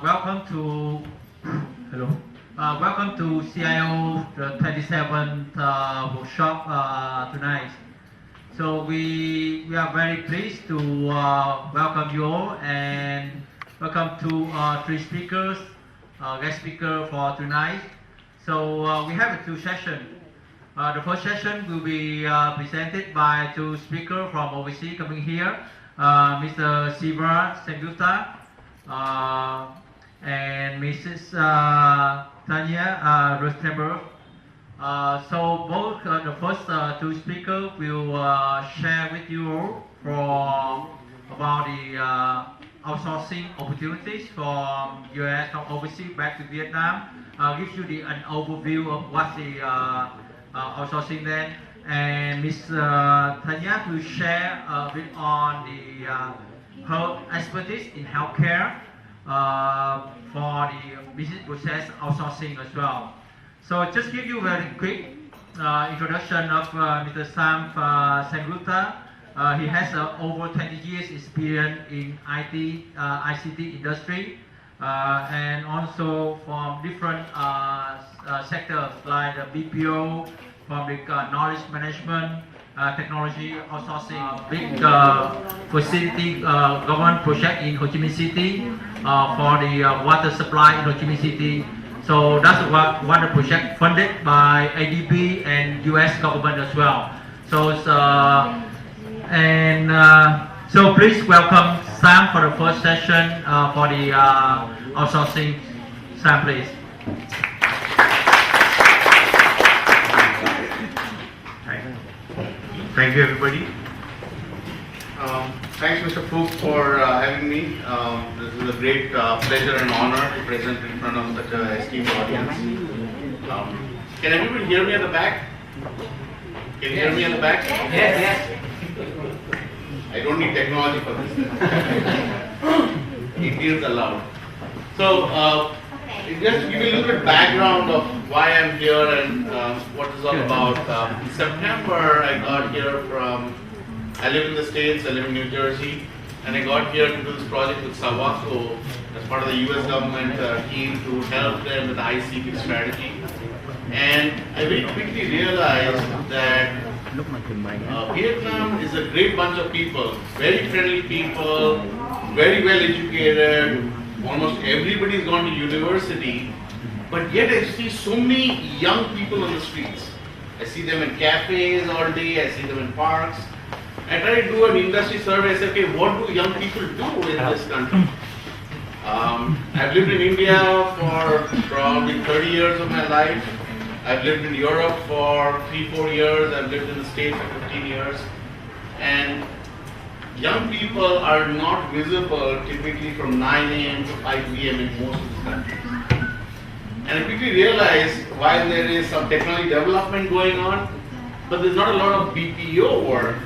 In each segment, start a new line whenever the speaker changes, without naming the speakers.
welcome to hello. Welcome to CIO the 27th workshop tonight. So we are very pleased to welcome you all and welcome to three speakers, guest speaker for tonight. So we have two sessions. The first session will be presented by two speakers from overseas coming here, Mr. Siva Sengupta and Mrs. Tanya Rostenberg. So both the first two speakers will share with you all about the outsourcing opportunities from US from overseas back to Vietnam. Gives you an overview of what's the outsourcing then, and Ms. Tanya will share a bit on the her expertise in healthcare for the business process outsourcing as well. So just give you a very quick introduction of Mr. Sam Sengupta. He has over 20 years experience in ICT industry and also from different sectors like the BPO, public knowledge management, technology outsourcing, big facility government project in Ho Chi Minh City for the water supply in Ho Chi Minh City. So that's one the project funded by ADB and US government as well. So so please welcome Sam for the first session for the outsourcing. Sam, please.
Thank you, everybody. Thanks, Mr. Fook, for having me. This is a great pleasure and honor to present in front of such an esteemed audience. Can everybody hear me at the back? Can you hear me at the back?
Yes.
I don't need technology for this. It is allowed. So, just to give you a little bit background of why I'm here and what it's all about. In September, I got here I live in the States, I live in New Jersey, and I got here to do this project with Sawako as part of the US government team to help them with the ICT strategy. And I very quickly realized that Vietnam is a great bunch of people, very friendly people, very well educated. Almost everybody's gone to university, but yet I see so many young people on the streets. I see them in cafes all day, I see them in parks. I try to do an industry survey, I say, okay, what do young people do in this country? I've lived in India for probably 30 years of my life. I've lived in Europe for 3-4 years. I've lived in the States for 15 years. And young people are not visible typically from 9 a.m. to 5 p.m. in most of the countries. And I quickly realized while there is some technology development going on, but there's not a lot of BPO work.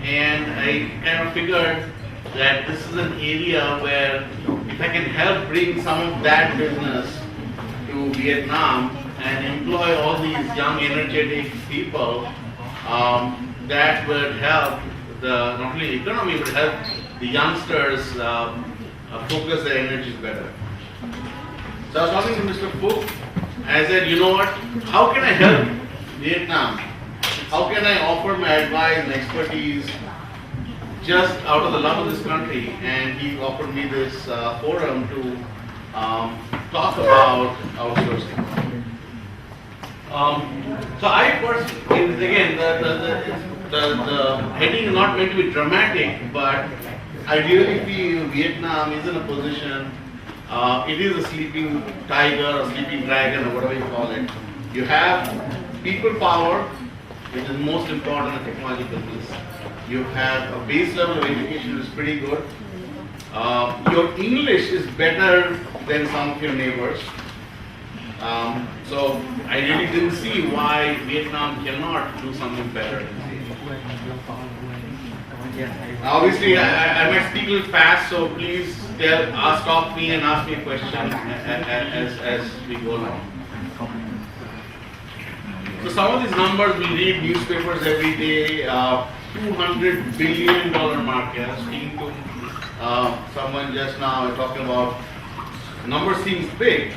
And I kind of figured that this is an area where if I can help bring some of that business to Vietnam and employ all these young energetic people, that would help not only the economy, but help the youngsters focus their energies better. So I was talking to Mr. Fook, and I said, you know what, how can I help Vietnam? How can I offer my advice and expertise just out of the love of this country? And he offered me this forum to talk about outsourcing. So I personally, again, the heading is not meant to be dramatic, but I really feel Vietnam is in a position, it is a sleeping tiger or sleeping dragon or whatever you call it. You have people power, which is most important in technology business. You have a base level of education which is pretty good. Your English is better than some of your neighbors. So I really didn't see why Vietnam cannot do something better. Obviously, I might speak a little fast, so please stop me and ask me a question as we go along. So some of these numbers, we read newspapers every day, $200 billion market. I was speaking to someone just now talking about number seems big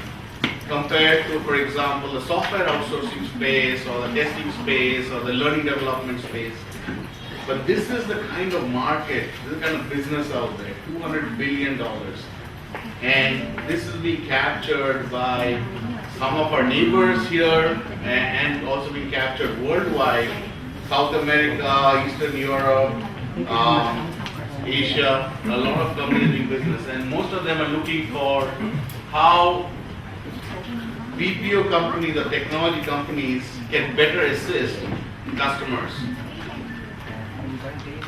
compared to, for example, the software outsourcing space or the testing space or the learning development space. But this is the kind of market, this is the kind of business out there, $200 billion. And this is being captured by some of our neighbors here and also being captured worldwide. South America, Eastern Europe, Asia, a lot of companies doing business, and most of them are looking for how BPO companies or technology companies can better assist customers.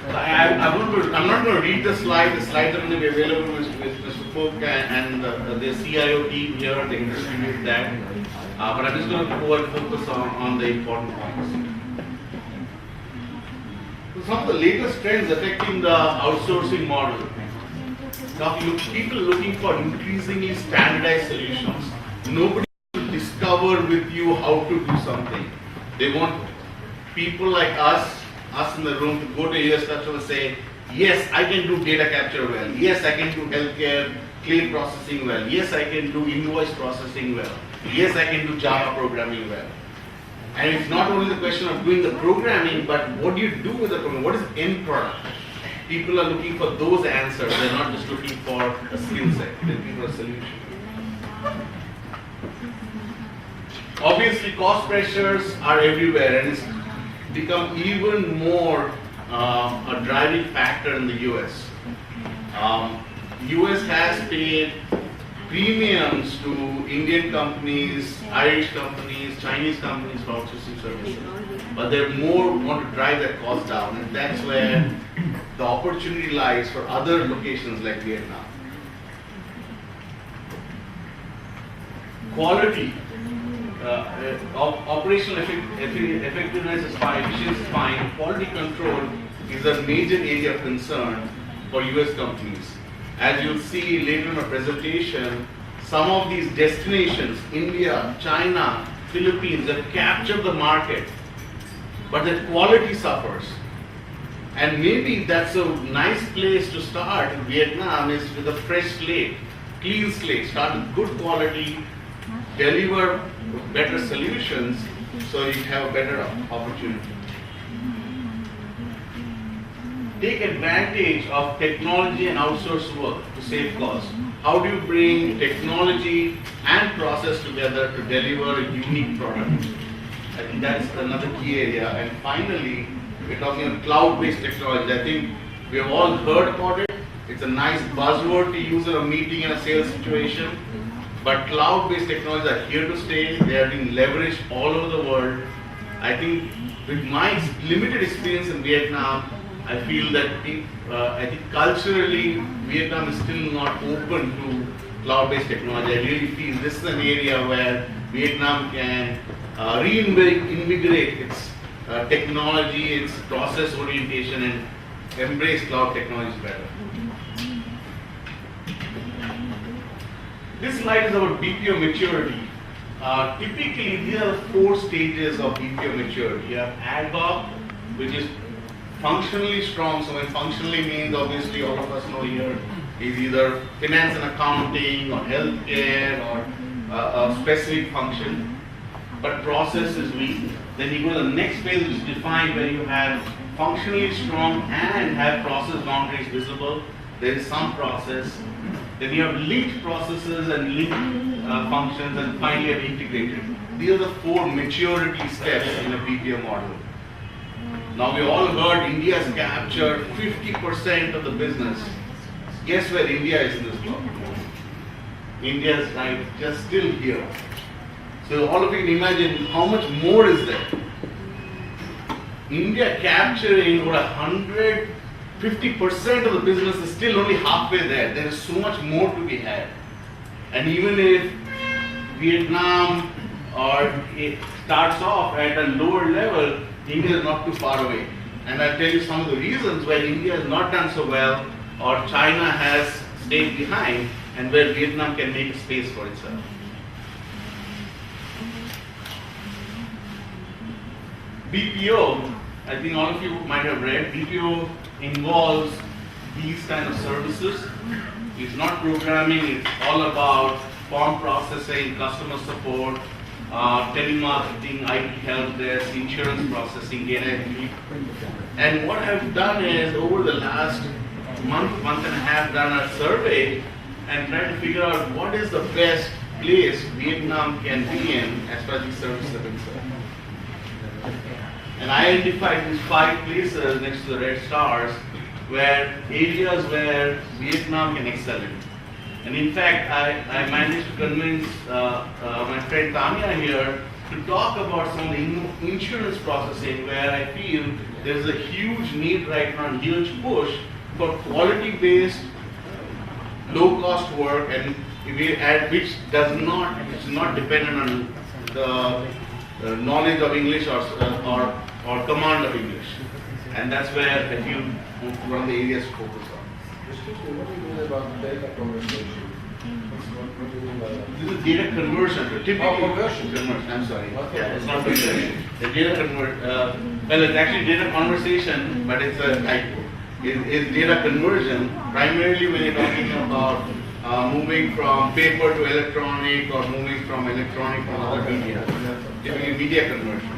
So I'm not going to read the slides. The slides are going to be available with Mr. Cook and the CIO team here. They can distribute that. But I'm just going to go and focus on the important points. So some of the latest trends affecting the outsourcing model. Now, people looking for increasingly standardized solutions. Nobody will discover with you how to do something. They want people like us in the room to go to a US customer and say, yes, I can do data capture well. Yes, I can do healthcare claim processing well. Yes, I can do invoice processing well. Yes, I can do Java programming well. And it's not only the question of doing the programming, but what do you do with the programming? What is the end product? People are looking for those answers. They're not just looking for a skill set. They're looking for a solution. Obviously, cost pressures are everywhere, and it's become even more a driving factor in the US. US has paid premiums to Indian companies, Irish companies, Chinese companies for outsourcing services, but they more want to drive that cost down, and that's where the opportunity lies for other locations like Vietnam. Quality. Operational effectiveness is fine, efficiency is fine, quality control is a major area of concern for US companies. As you'll see later in my presentation, some of these destinations, India, China, Philippines, have captured the market, but the quality suffers. And maybe that's a nice place to start in Vietnam, is with a fresh slate, clean slate, start with good quality, deliver better solutions so you have a better opportunity. Take advantage of technology and outsource work to save costs. How do you bring technology and process together to deliver a unique product? I think that's another key area. And finally, we're talking about cloud-based technology. I think we have all heard about it. It's a nice buzzword to use in a meeting in a sales situation. But cloud-based technologies are here to stay. They are being leveraged all over the world. I think with my limited experience in Vietnam, I feel that I think culturally Vietnam is still not open to cloud-based technology. I really feel this is an area where Vietnam can reinvigorate its technology, its process orientation, and embrace cloud technologies better. This slide is about BPO maturity. Typically, these are the 4 stages of BPO maturity. You have ad hoc, which is functionally strong. So when functionally means, obviously all of us know here, is either finance and accounting or healthcare or a specific function. But process is weak. Then you go to the next phase, which is defined, where you have functionally strong and have process boundaries visible. There is some process. Then you have linked processes and linked functions, and finally you have integrated. These are the 4 maturity steps in a BPO model. Now we all heard India has captured 50% of the business. Guess where India is in this block? India is like just still here. So all of you can imagine how much more is there. India capturing over 50% of the business is still only halfway there. There is so much more to be had. And even if Vietnam or it starts off at a lower level, India is not too far away. And I'll tell you some of the reasons where India has not done so well, or China has stayed behind, and where Vietnam can make a space for itself. BPO, I think all of you might have read, BPO involves these kind of services. It's not programming, it's all about form processing, customer support, telemarketing, IT help desk, insurance processing, data entry. And what I've done is over the last month and a half, done a survey and tried to figure out what is the best place Vietnam can be in as far as these services are concerned. And I identified these 5 places next to the red stars where areas where Vietnam can excel in. And in fact, I managed to convince my friend Tanya here to talk about some of the insurance processing where I feel there's a huge need right now, a huge push for quality-based, low-cost work, and which is not dependent on the knowledge of English or command of English. And that's where I feel one of the areas to focus on.
Excuse me, what do you mean about data conversation? What do you mean by that?
This is data conversion. Typically, conversion. I'm sorry. Yeah, it's not conversion. The data well, it's actually data conversation, but it's a typo. It's data conversion primarily when you're talking about moving from paper to electronic or moving from electronic to other media. Typically, media conversion.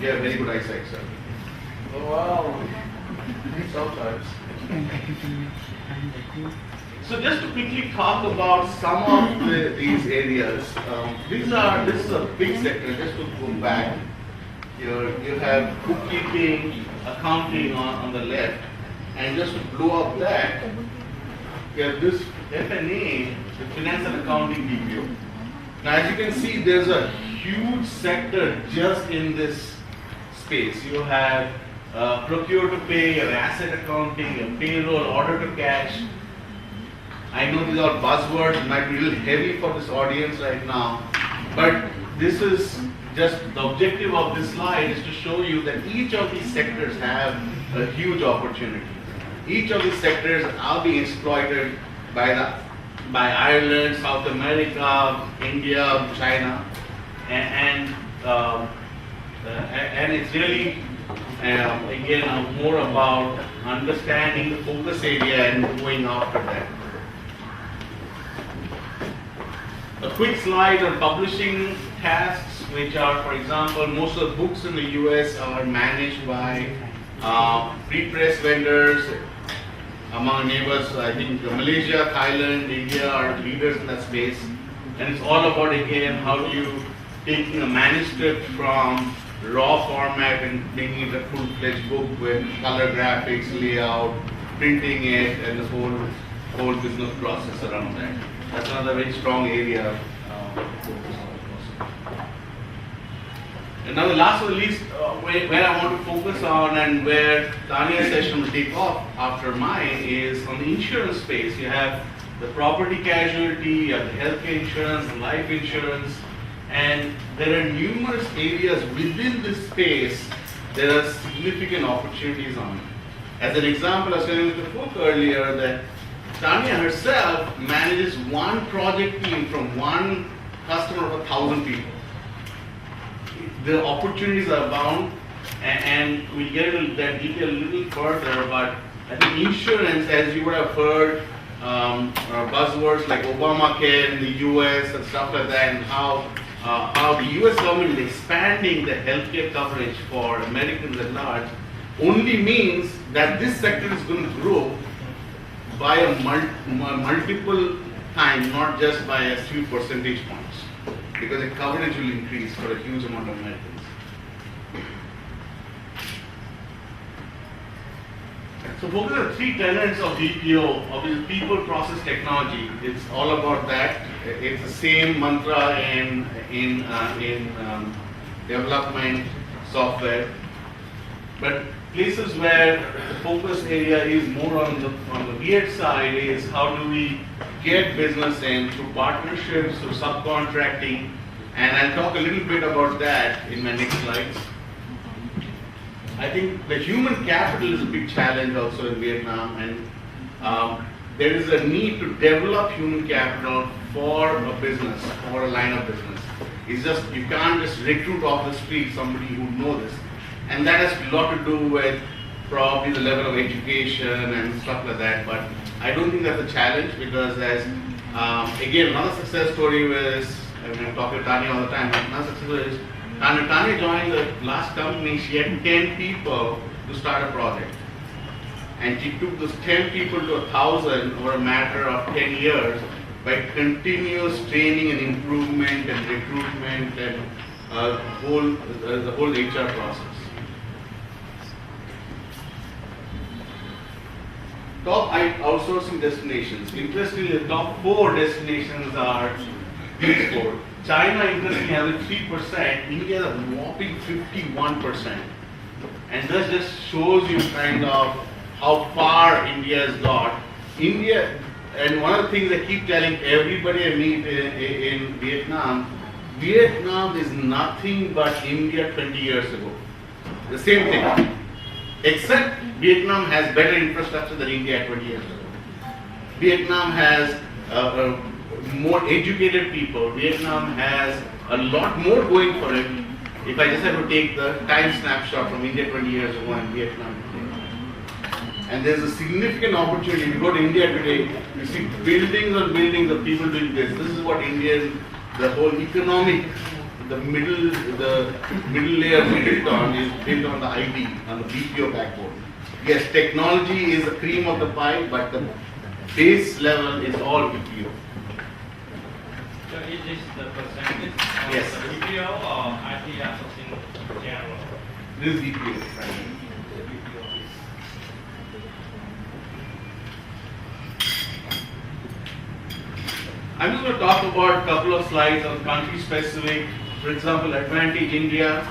You have very good eyesight, sir.
Oh, wow. Sometimes.
So just to quickly talk about some of these areas, this is a big sector. Just to go back, you have bookkeeping, accounting on the left, and just to blow up that, you have this F&A, the finance and accounting BPO. Now, as you can see, there's a huge sector just in this space. You have procure to pay, your asset accounting, your payroll, order to cash. I know these are buzzwords, might be a little heavy for this audience right now, but this is just the objective of this slide is to show you that each of these sectors have a huge opportunity. Each of these sectors are being exploited by Ireland, South America, India, China, and it's really again more about understanding the focus area and going after that. A quick slide on publishing tasks, which are, for example, most of the books in the US are managed by pre-press vendors. Among neighbors, I think Malaysia, Thailand, India are leaders in that space. And it's all about, again, how do you taking a manuscript from raw format and making it a full-fledged book with color graphics, layout, printing it, and the whole business process around that. That's another very strong area. And now the last but not least, where I want to focus on and where Tanya's session will take off after mine is on the insurance space. You have the property casualty, you have the healthcare insurance, the life insurance, and there are numerous areas within this space there are significant opportunities on. As an example, I was telling Mr. Folk earlier that Tanya herself manages one project team from one customer of 1,000 people. The opportunities are abound, and we get into that detail a little further, but I think insurance, as you would have heard, buzzwords like Obamacare in the US and stuff like that, and how the US government is expanding the healthcare coverage for Americans at large, only means that this sector is going to grow by a multiple times, not just by a few percentage points, because the coverage will increase for a huge amount of Americans. So focus on 3 tenets of BPO, obviously people, process, technology. It's all about that. It's the same mantra in development software, but places where the focus area is more on the weird side is how do we get business in through partnerships, through subcontracting, and I'll talk a little bit about that in my next slides. I think the human capital is a big challenge also in Vietnam, and there is a need to develop human capital for a business, for a line of business. It's just, you can't just recruit off the street somebody who knows this. And that has a lot to do with probably the level of education and stuff like that. But I don't think that's a challenge because as again, another success story was, I mean, I talk to Tanya all the time, but another success story is Tanya joined the last company, she had 10 people to start a project. And she took those 10 people to 1,000 over a matter of 10 years by continuous training and improvement and recruitment and the whole HR process. Top outsourcing destinations. Interestingly, the top 4 destinations are these 4. China, interestingly, has a 3%. India has a whopping 51%. And this just shows you kind of how far India has got. India, and one of the things I keep telling everybody I meet in Vietnam, Vietnam is nothing but India 20 years ago. The same thing. Except Vietnam has better infrastructure than India 20 years ago. Vietnam has more educated people. Vietnam has a lot more going for it. If I just have to take the time snapshot from India 20 years ago and Vietnam today. And there's a significant opportunity. If you go to India today, you see buildings on buildings of people doing this. This is what India, the whole economic, the middle layer built on is built on the IT, on the BPO backbone. Yes, technology is the cream of the pie, but the base level is all BPO.
So is this the percentage of
Yes.
the BPO or IT outsourcing in general?
This is BPO, right? I'm just going to talk about a couple of slides on country specific. For example, advantage India.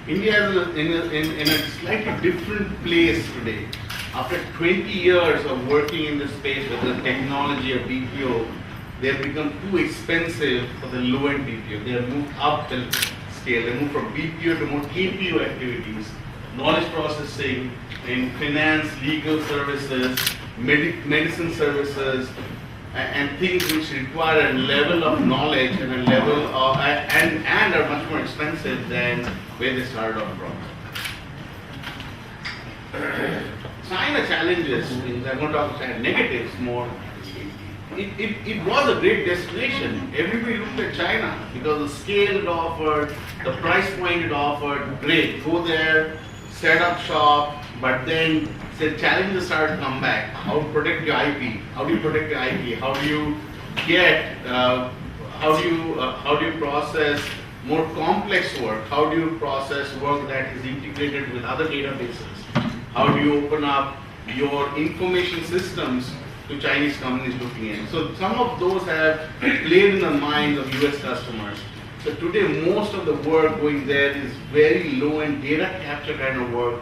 India is in a slightly different place today. After 20 years of working in this space with the technology of BPO, they have become too expensive for the low-end BPO. They have moved up the scale. They moved from BPO to more KPO activities, knowledge processing in finance, legal services, medicine services, and things which require a level of knowledge and a level of and are much more expensive than where they started off from. China challenges, I'm going to talk about negatives more. It was a great destination. Everybody looked at China because the scale it offered, the price point it offered, great. Go there, set up shop, but then the challenges started to come back. How to protect your IP? How do you protect your IP? How do you get? How do you process more complex work? How do you process work that is integrated with other databases? How do you open up your information systems to Chinese companies looking in? So some of those have played in the minds of US customers. So today most of the work going there is very low end data capture kind of work,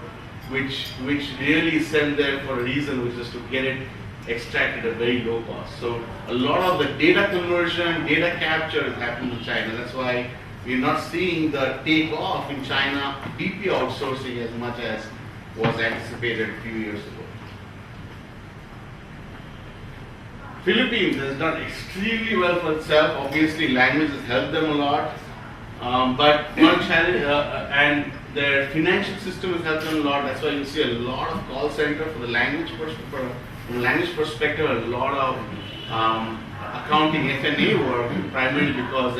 which really is sent there for a reason, which is to get it extracted at very low cost. So a lot of the data conversion, data capture is happening in China. That's why we're not seeing the take off in China BPO outsourcing as much as was anticipated a few years ago. Philippines has done extremely well for itself. Obviously, language has helped them a lot. But one challenge, and their financial system has helped them a lot. That's why you see a lot of call center for the language from a language perspective, a lot of accounting F&A work, primarily because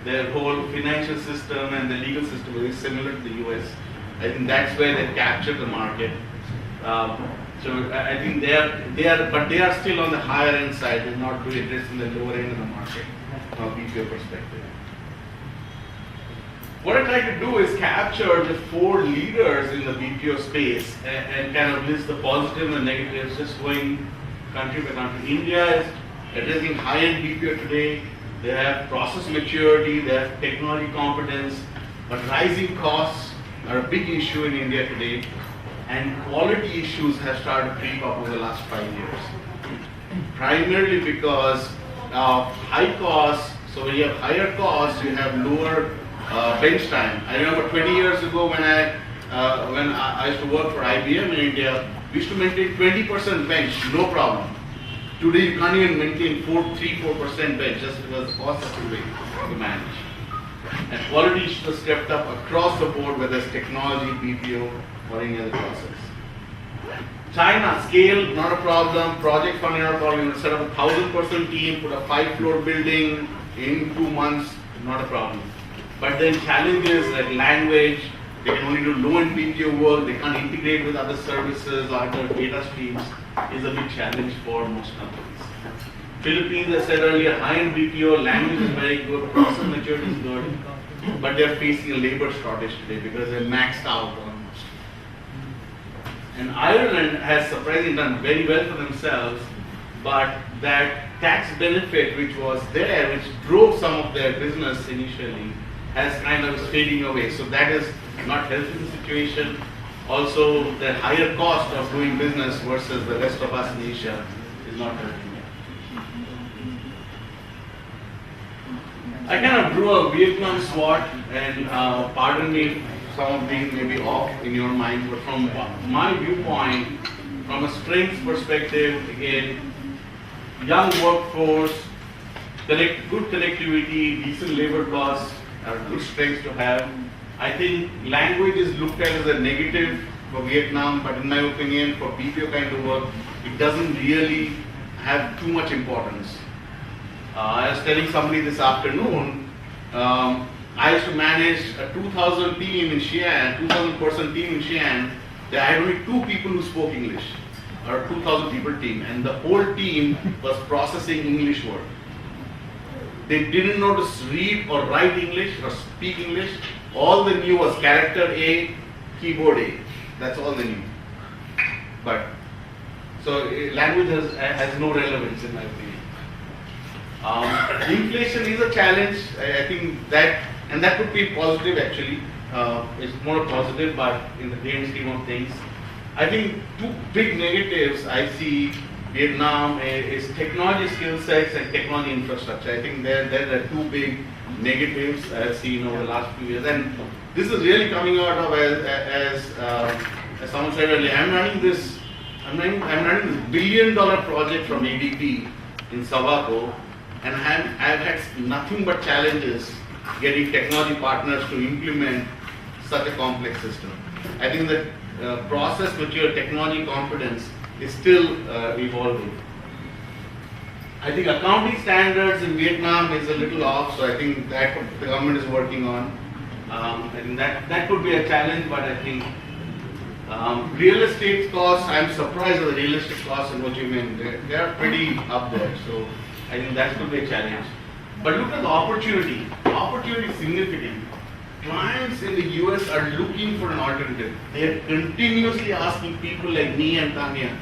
their whole financial system and the legal system is similar to the US. I think that's where they captured the market. So I think they are still on the higher end side. They're not really addressing the lower end of the market from a BPO perspective. What I try to do is capture the 4 leaders in the BPO space and kind of list the positives and negatives, just going country by country. India is addressing high-end BPO today. They have process maturity, they have technology competence, but rising costs are a big issue in India today, and quality issues have started to creep up over the last 5 years. Primarily because of high costs. So when you have higher costs, you have lower bench time. I remember 20 years ago when I used to work for IBM in India, we used to maintain 20% bench, no problem. Today you can't even maintain 3-4% bench just because the cost is too big to manage. And quality issues have stepped up across the board, whether it's technology, BPO, or any other process. China, scale, not a problem. Project funding, not a problem. Set up a 1,000-person team, put a 5-floor building in 2 months, not a problem. But then challenges like language, they can only do low-end BPO work, they can't integrate with other services or other data streams, is a big challenge for most companies. Philippines, I said earlier, high-end BPO, language is very good, process maturity is good, but they're facing a labor shortage today because they're maxed out almost. And Ireland has surprisingly done very well for themselves, but that tax benefit which was there, which drove some of their business initially, has kind of fading away. So that is not helping the situation. Also, the higher cost of doing business versus the rest of us in Asia is not helping. I kind of drew a Vietnam SWOT, and pardon me, some of these may be off in your mind, but from my viewpoint, from a strengths perspective, again, young workforce, good connectivity, decent labor costs are good strengths to have. I think language is looked at as a negative for Vietnam, but in my opinion, for BPO kind of work, it doesn't really have too much importance. I was telling somebody this afternoon, I used to manage a 2,000 team in Xi'an, 2,000 person team in Xi'an. There had only 2 people who spoke English, or a 2,000 people team, and the whole team was processing English work. They didn't know to read or write English or speak English. All they knew was character A, keyboard A. That's all they knew. But so language has no relevance in my opinion. Inflation is a challenge. I think that, and that could be positive actually. It's more positive, but in the grand scheme of things, I think 2 big negatives I see Vietnam is technology skill sets and technology infrastructure. I think there are 2 big negatives I've seen over the last few years, and this is really coming out of as someone said earlier. I'm running this $1 billion project from ADP in Savako, and I've had nothing but challenges getting technology partners to implement such a complex system. I think that process mature technology confidence is still evolving. I think accounting standards in Vietnam is a little off, so I think that the government is working on. I think that could be a challenge, but I think real estate costs, I'm surprised at the real estate costs in Ho Chi Minh. They are pretty up there, so I think that could be a challenge. But look at the opportunity. The opportunity is significant. Clients in the US are looking for an alternative. They are continuously asking people like me and Tanya,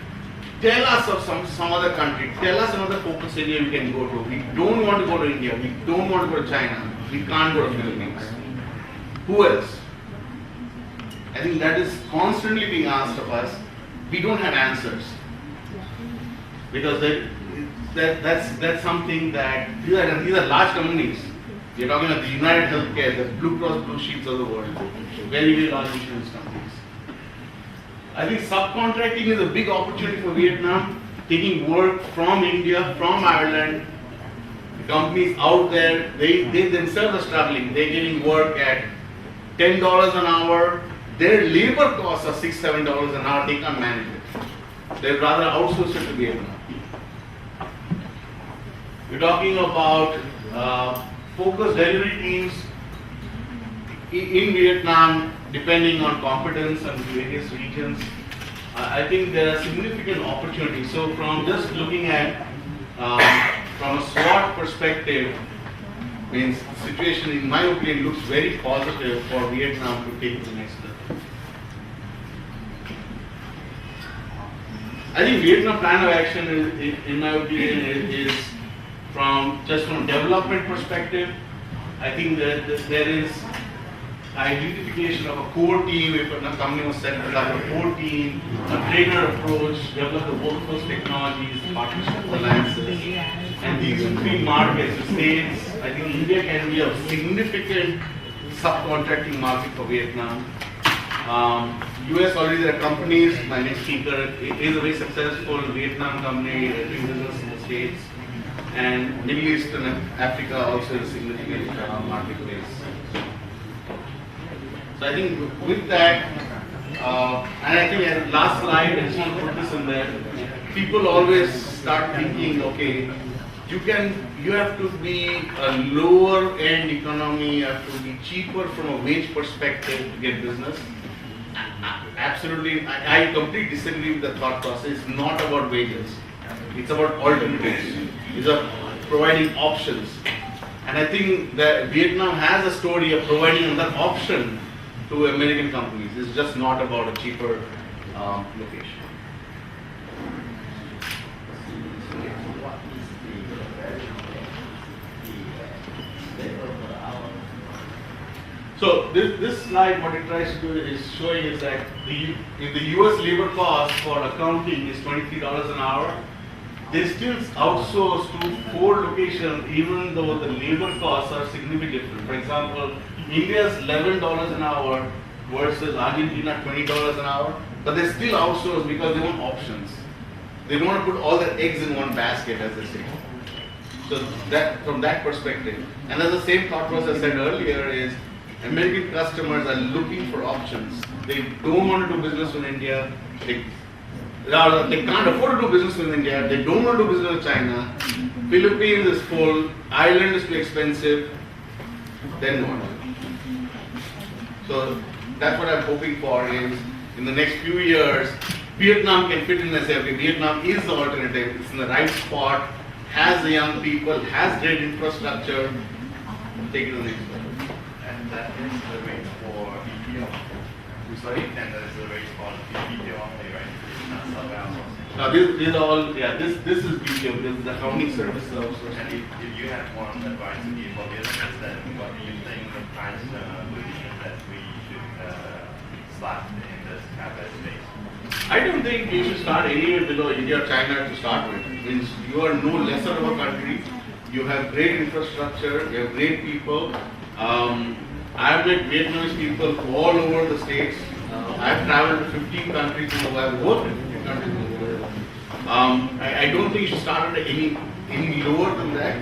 tell us of some other country, tell us another focus area we can go to. We don't want to go to India, we don't want to go to China, we can't go to Philippines. Who else? I think that is constantly being asked of us. We don't have answers. Because that's something that, these are large companies. You're talking about the United Healthcare, the Blue Cross Blue Shields of the world, very, very large insurance companies. I think subcontracting is a big opportunity for Vietnam, taking work from India, from Ireland. The companies out there, they themselves are struggling. They're getting work at $10 an hour. Their labor costs are $6, $7 an hour. They can't manage it. They'd rather outsource it to Vietnam. We're talking about focused delivery teams in Vietnam, depending on competence and various regions. I think there are significant opportunities. So from just looking at from a SWOT perspective, means the situation in my opinion looks very positive for Vietnam to take to the next level. I think Vietnam plan of action is, in my opinion, is from development perspective. I think that there is identification of a core team. If a company was set up a core team, a trainer approach, develop the workforce technologies, partnership alliances, and these 3 markets, the states. I think India can be a significant subcontracting market for Vietnam. US already there are companies. My next speaker is a very successful Vietnam company doing business in the States. And Middle East and Africa also is a significant marketplace. So I think with that, And I think as last slide, I just want to put this in there. People always start thinking, okay, you have to be a lower end economy, you have to be cheaper from a wage perspective to get business. Absolutely, I completely disagree with the thought process. It's not about wages. It's about alternatives. It's about providing options. And I think that Vietnam has a story of providing another option to American companies. It's just not about a cheaper location. So this slide, what it tries to do is showing is that if the US labor cost for accounting is $23 an hour, they still outsource to 4 locations even though the labor costs are significantly different. For example, India's $11 an hour versus Argentina $20 an hour, but they still outsource because they want options. They don't want to put all their eggs in one basket, as they say. So that from that perspective, and as the same thought process I said earlier is, American customers are looking for options. They don't want to do business with India. They can't afford to do business with India. They don't want to do business with China. Philippines is full. Ireland is too expensive. Then what? So that's what I'm hoping for is in the next few years, Vietnam can fit in and say, okay, Vietnam is the alternative. It's in the right spot, has the young people, has great infrastructure. Take it to the next level.
And that is the rate for BPO.
Sorry?
And that is the rate for BPO only, right? Not sub-outsourcing.
Now these are all, yeah, this is BPO, this is the accounting service.
And if you had one advice to give for business, then what do you think the price position that we should start in this capital space?
I don't think you should start anywhere below India or China to start with. Means you are no lesser of a country. You have great infrastructure. You have great people. I've met Vietnamese people all over the states. I've traveled to 15 countries in the world. I've worked in 15 countries in the world. I don't think you should start at any lower than that.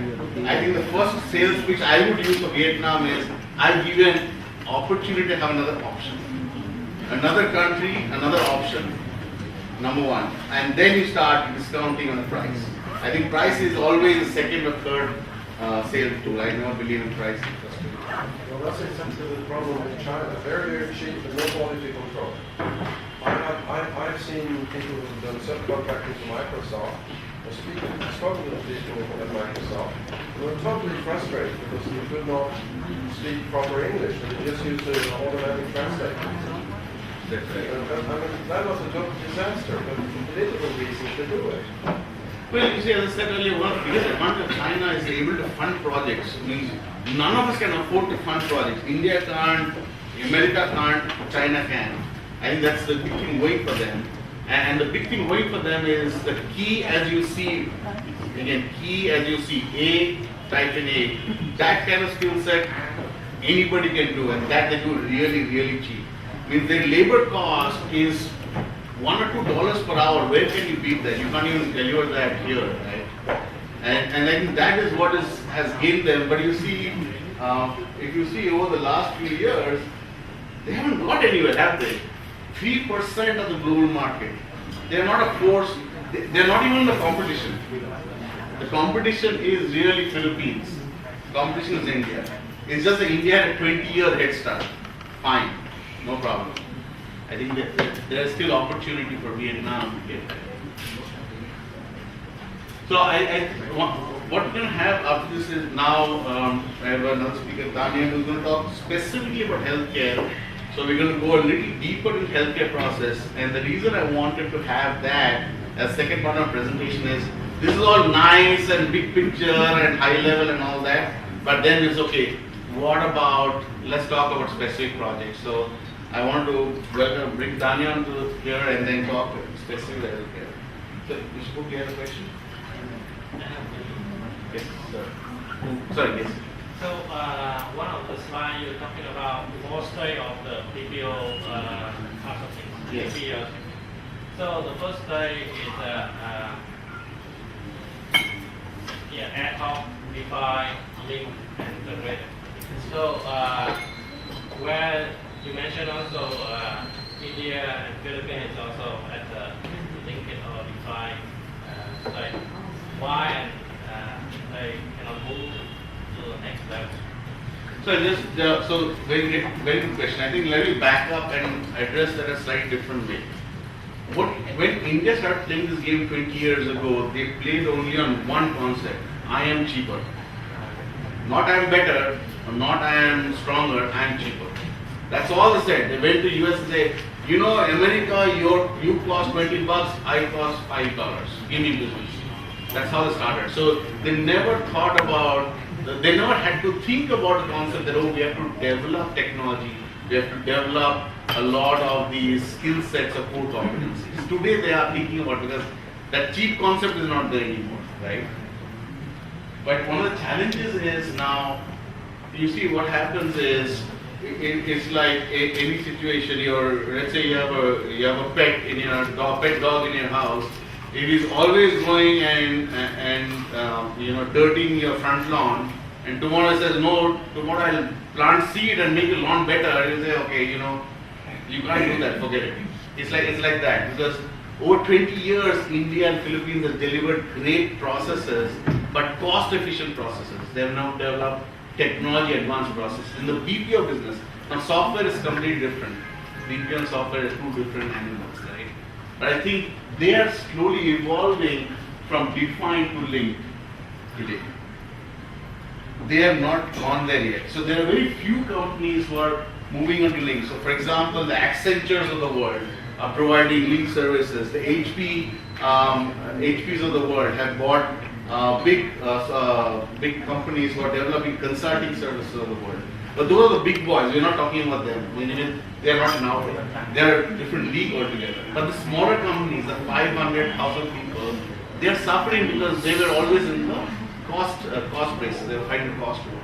I think the first sales pitch I would use for Vietnam is I'll give you an opportunity to have another option. Another country, another option. Number one. And then you start discounting on the price. I think price is always the second or third sales tool. I never believe in price.
Well, that's exactly the problem in China. Very, very cheap and no quality control. I've seen people who have done subcontracting to Microsoft, spoken to people at Microsoft, who are totally frustrated because they could not speak proper English and they just used an automatic translator.
That's right.
I mean, that was a total disaster, but for political reasons they do it.
Well, you see, as I said earlier, one of the biggest advantage of China is they're able to fund projects. Means none of us can afford to fund projects. India can't, America can't, China can. I think that's the big thing going for them. And the big thing going for them is the key as you see, again, key as you see, A, type in A. That kind of skill set, anybody can do, and that they do really, really cheap. Means their labor cost is $1 or $2 per hour. Where can you beat that? You can't even deliver that here, right? And I think that is what has gained them. But you see, if you see over the last few years, they haven't got anywhere, have they? 3% of the global market. They are not a force. They are not even the competition. The competition is really Philippines. Competition is India. It's just that India had a 20-year head start. Fine, no problem. I think that there is still opportunity for Vietnam to get there. So what we're going to have after this is now I have another speaker, Daniel, who's going to talk specifically about healthcare. So we're going to go a little deeper in healthcare process. And the reason I wanted to have that as second part of my presentation is this is all nice and big picture and high level and all that. But then it's okay. What about, let's talk about specific projects. So I want to bring Daniel to here and then talk specifically healthcare. So, Mr. Cook, you have a question? Yes, sir. Sorry, yes.
So one of the slides you're talking about the four stage of the PPO outsourcing.
Yes.
PPO. So the first stage is ad hoc, define, link, and integrate. So where you mentioned also India and Philippines is also at the linkage or decline. Like why and they cannot move to the next level.
So just so very good question. I think let me back up and address that a slightly different way. When India started playing this game 20 years ago, they played only on one concept: I am cheaper. Not I am better, or not I am stronger. I am cheaper. That's all they said. They went to US and said, you know, America, you cost $20, I cost $5. Give me business. That's how they started. So they never thought about. They never had to think about the concept that, oh, we have to develop technology, we have to develop a lot of these skill sets of core competencies. Today they are thinking about, because that cheap concept is not there anymore, right? But one of the challenges is now, you see what happens is, it's like any situation. Let's say you have a pet in your pet dog in your house. It is always going and dirtying your front lawn, and tomorrow it says, no, tomorrow I'll plant seed and make the lawn better. You say, okay, you can't do that, forget it. It's like that, because over 20 years India and Philippines have delivered great processes, but cost efficient processes. They have now developed technology advanced processes. In the BPO business, now software is completely different. BPO and software is two different animals, right? But I think they are slowly evolving from defined to linked today. They have not gone there yet. So there are very few companies who are moving on to link. So for example, the Accentures of the world are providing link services. The HPs of the world have bought big companies who are developing consulting services of the world. But those are the big boys. We're not talking about them. They are not now. They are a different league altogether. But the smaller companies, the 500,000 people, they are suffering because they were always in the cost base. They were fighting the cost war.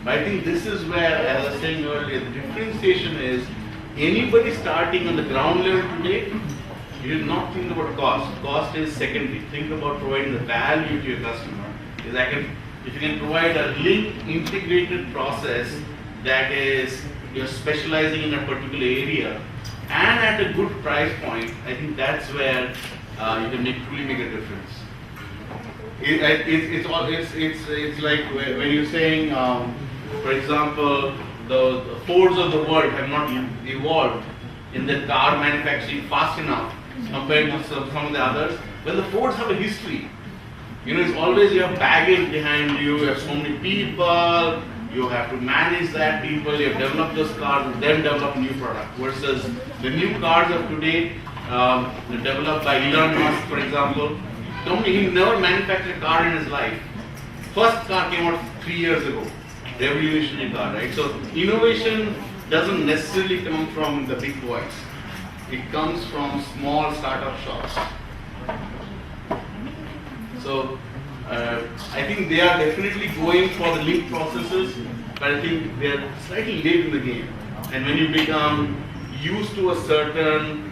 But I think this is where, as I was saying earlier, the differentiation is anybody starting on the ground level today, you should not think about cost. Cost is secondary. Think about providing the value to your customer. If you can provide a linked, integrated process that is you're specializing in a particular area and at a good price point, I think that's where you can truly make a difference. It's like when you're saying, for example, the Fords of the world have not evolved in the car manufacturing fast enough compared to some of the others. Well, the Fords have a history. It's always you have baggage behind you, you have so many people, you have to manage that people, you have developed those cars and then develop new product. Versus the new cars of today, developed by Elon Musk, for example. He never manufactured a car in his life. First car came out 3 years ago. Revolutionary car, right? So innovation doesn't necessarily come from the big boys. It comes from small startup shops. So I think they are definitely going for the link processes, but I think they are slightly late in the game. And when you become used to a certain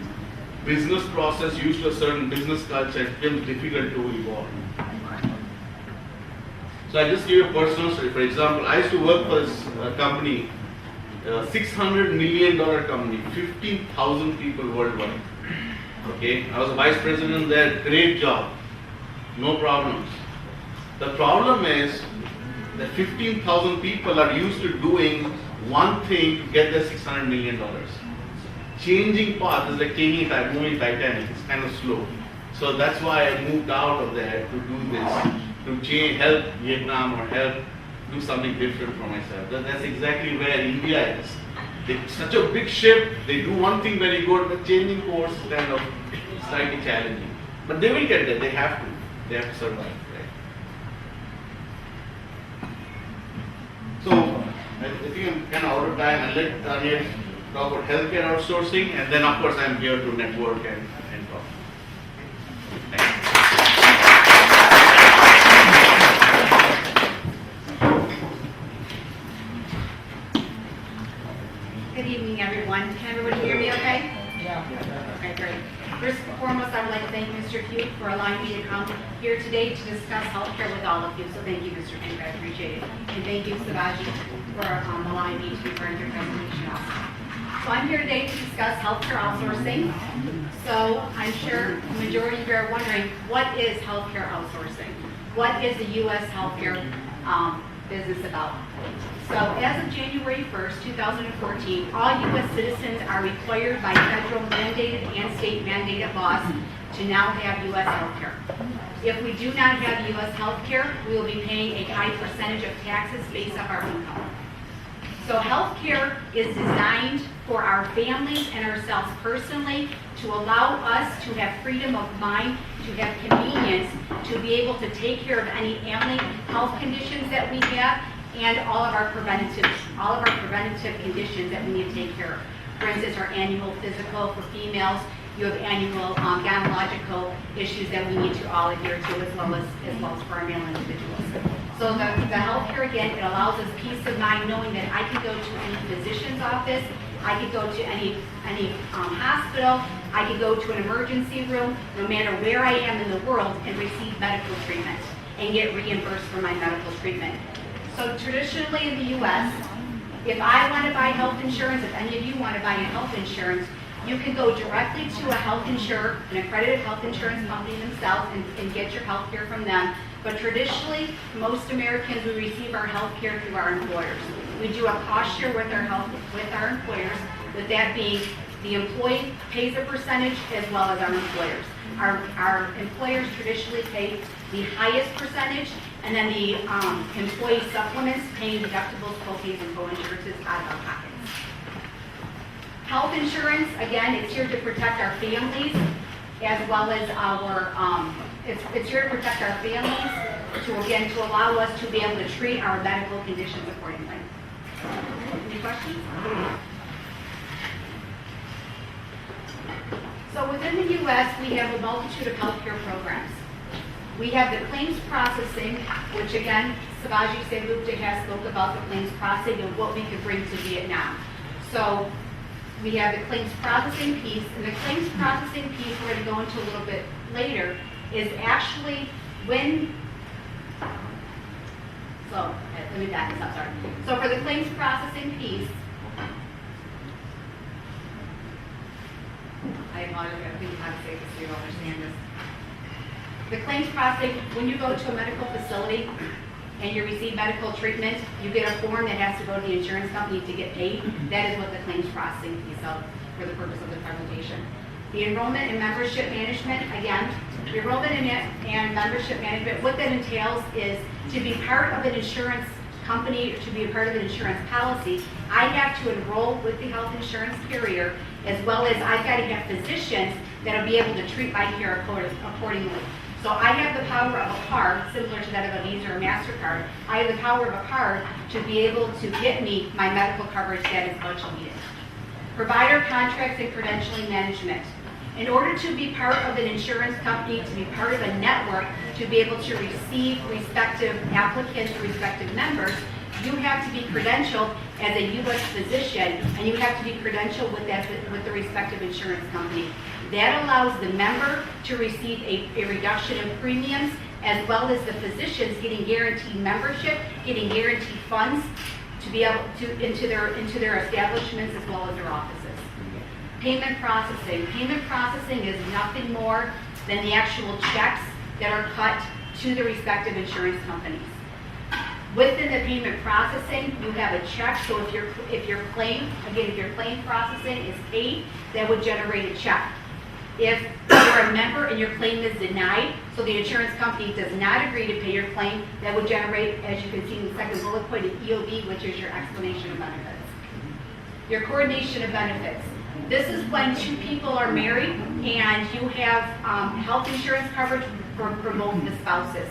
business process, used to a certain business culture, it becomes difficult to evolve. So I just give you a personal story. For example, I used to work for this company, $600 million company, 15,000 people worldwide. Okay, I was a vice president there, great job, no problems. The problem is that 15,000 people are used to doing one thing to get their $600 million. Changing path is like changing moving Titanic. It's kind of slow. So that's why I moved out of there to do this, to help Vietnam or help do something different for myself. That's exactly where India is. It's such a big ship, they do one thing very good, but changing course is kind of slightly challenging. But they will get there, they have to survive. Right? So, I think I'm kind of out of time. I'll let Daniel talk about healthcare outsourcing, and then of course I'm here to network and talk. Thanks.
Good evening, everyone. Can everybody hear me okay? Yeah. Okay, great. First and foremost, I would like to thank Mr. Pugh for allowing me to come here today to discuss healthcare with all of you. So thank you, Mr. Pugh. I appreciate it. And thank you, Sivaji, for allowing me to be part of your presentation also. So I'm here today to discuss healthcare outsourcing. So I'm sure the majority of you are wondering, what is healthcare outsourcing? What is the U.S. healthcare business about? So as of January 1st, 2014, all U.S. citizens are required by federal mandated and state mandated laws to now have U.S. healthcare. If we do not have U.S. healthcare, we will be paying a high percentage of taxes based off our income. So healthcare is designed for our families and ourselves personally to allow us to have freedom of mind, to have convenience, to be able to take care of any ailing health conditions that we have, and all of our preventative conditions that we need to take care of. For instance, our annual physical for females, you have annual gynecological issues that we need to all adhere to, as well as for our male individuals. So the healthcare, again, it allows us peace of mind knowing that I can go to any physician's office, I could go to any hospital, I could go to an emergency room, no matter where I am in the world, and receive medical treatment and get reimbursed for my medical treatment. So traditionally in the U.S., if I want to buy health insurance, if any of you want to buy a health insurance, you can go directly to a health insurer, an accredited health insurance company themselves, and get your health care from them. But traditionally, most Americans, we receive our health care through our employers. We do a cost share with our employers, with that being the employee pays a percentage as well as our employers. Our employers traditionally pay the highest percentage, and then the employee supplements paying deductibles, co-pays, and co-insurances out of our pockets. Health insurance, again, it's here to protect our families as well as our, it's here to protect our families, to allow us to be able to treat our medical conditions accordingly. Any questions? So within the U.S., we have a multitude of healthcare programs. We have the claims processing, which again, Sibaji Sebupta has spoke about the claims processing and what we could bring to Vietnam. So we have the claims processing piece, and the claims processing piece we're going to go into a little bit later is actually when, so let me back this up, sorry. So for the claims processing piece, I apologize, I think how to say this so you understand this. The claims processing, when you go to a medical facility and you receive medical treatment, you get a form that has to go to the insurance company to get paid. That is what the claims processing piece of for the purpose of the presentation. The enrollment and membership management, again, the enrollment and membership management, what that entails is to be part of an insurance company, or to be a part of an insurance policy, I have to enroll with the health insurance carrier, as well as I've got to have physicians that will be able to treat my care accordingly. So I have the power of a card, similar to that of a Visa or MasterCard. I have the power of a card to be able to get me my medical coverage that is much needed. Provider contracts and credentialing management. In order to be part of an insurance company, to be part of a network, to be able to receive respective applicants, respective members, you have to be credentialed as a U.S. physician, and you have to be credentialed with the respective insurance company. That allows the member to receive a reduction in premiums, as well as the physicians getting guaranteed membership, getting guaranteed funds to be able to into their establishments as well as their offices. Payment processing. Payment processing is nothing more than the actual checks that are cut to the respective insurance companies. Within the payment processing, you have a check. So if your claim processing is paid, that would generate a check. If you're a member and your claim is denied, so the insurance company does not agree to pay your claim, that would generate, as you can see in the second bullet point, an EOB, which is your explanation of benefits. Your coordination of benefits. This is when two people are married and you have health insurance coverage for both the spouses.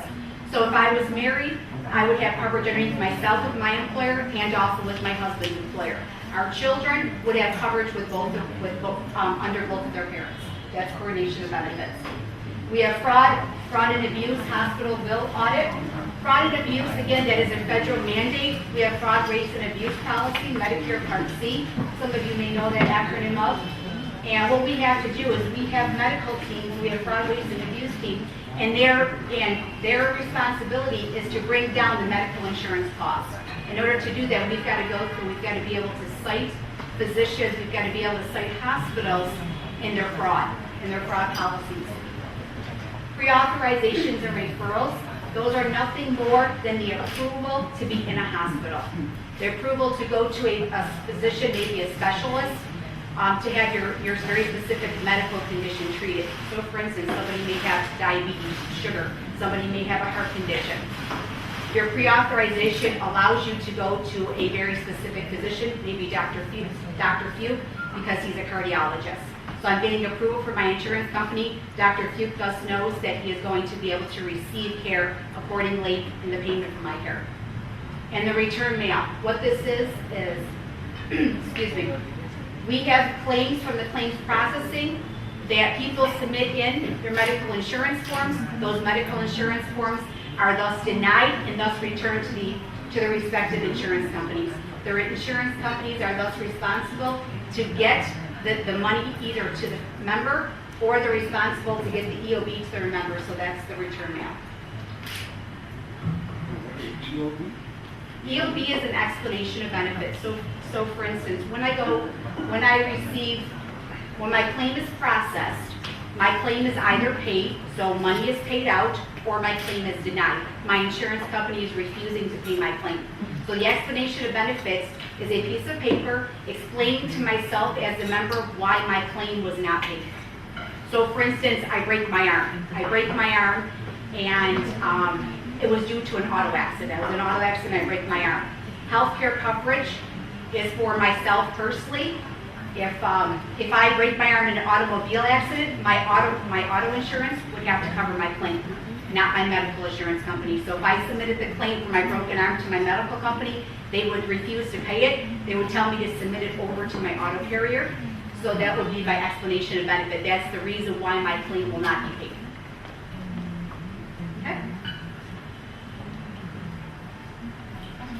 So if I was married, I would have coverage underneath myself with my employer and also with my husband's employer. Our children would have coverage with under both of their parents. That's coordination of benefits. We have fraud and abuse, hospital bill audit. Fraud and abuse, again, that is a federal mandate. We have fraud, rates, and abuse policy, Medicare Part C. Some of you may know that acronym of. And what we have to do is we have medical teams, we have fraud, rates, and abuse teams, and their responsibility is to bring down the medical insurance costs. In order to do that, we've got to be able to cite physicians, we've got to be able to cite hospitals in their fraud policies. Pre-authorizations and referrals, those are nothing more than the approval to be in a hospital. The approval to go to a physician, maybe a specialist, to have your very specific medical condition treated. So for instance, somebody may have diabetes, sugar, somebody may have a heart condition. Your pre-authorization allows you to go to a very specific physician, maybe Dr. Fuke, because he's a cardiologist. So I'm getting approval from my insurance company. Dr. Fuke thus knows that he is going to be able to receive care accordingly in the payment for my care. And the return mail. What this is, excuse me, we have claims from the claims processing that people submit in their medical insurance forms. Those medical insurance forms are thus denied and thus returned to the respective insurance companies. The insurance companies are thus responsible to get the money either to the member, or they're responsible to get the EOB to the member, so that's the return mail. EOB is an explanation of benefits. So for instance, when my claim is processed, my claim is either paid, so money is paid out, or my claim is denied. My insurance company is refusing to pay my claim. So the explanation of benefits is a piece of paper explaining to myself as a member why my claim was not paid. So for instance, I break my arm. And it was due to an auto accident. It was an auto accident, I break my arm. Healthcare coverage is for myself personally. If I break my arm in an automobile accident, my auto insurance would have to cover my claim, not my medical insurance company. So if I submitted the claim for my broken arm to my medical company, they would refuse to pay it. They would tell me to submit it over to my auto carrier. So that would be my explanation of benefit. That's the reason why my claim will not be paid. Okay?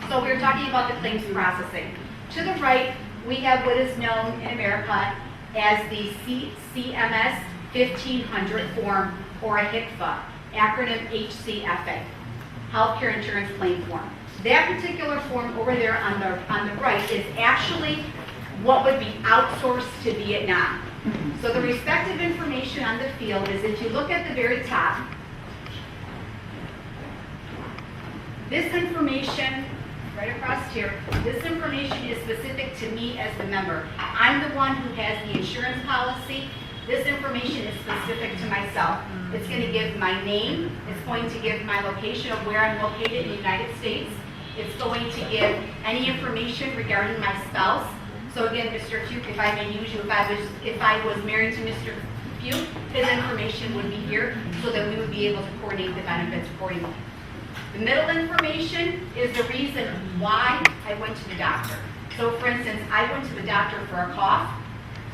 So we're talking about the claims processing. To the right, we have what is known in America as the CMS 1500 form, or a HCFA, acronym HCFA, Healthcare Insurance Claim Form. That particular form over there on the right is actually what would be outsourced to Vietnam. So the respective information on the field is, if you look at the very top, this information right across here, this information is specific to me as the member. I'm the one who has the insurance policy. This information is specific to myself. It's going to give my name. It's going to give my location of where I'm located in the United States. It's going to give any information regarding my spouse. So again, Mr. Fuke, if I may use you, if I was married to Mr. Fuke, his information would be here so that we would be able to coordinate the benefits accordingly. The middle information is the reason why I went to the doctor. So for instance, I went to the doctor for a cough.